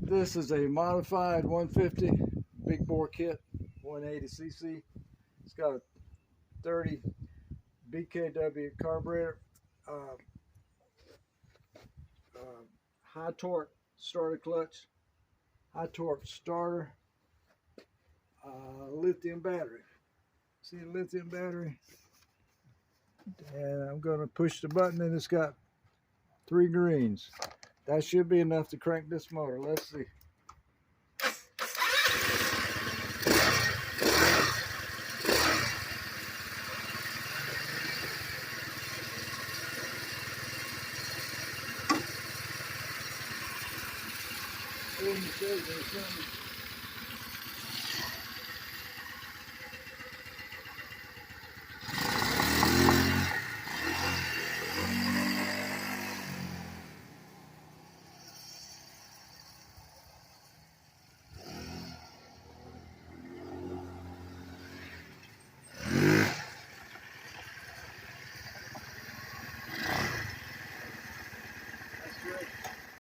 This is a modified 150 big bore kit, 180cc. It's got a 30 BKW carburetor, uh, high torque starter clutch, high torque starter, lithium battery. See the lithium battery? And I'm going to push the button and it's got 3 greens. That should be enough to crank this motor. Let's see. Let me show you something.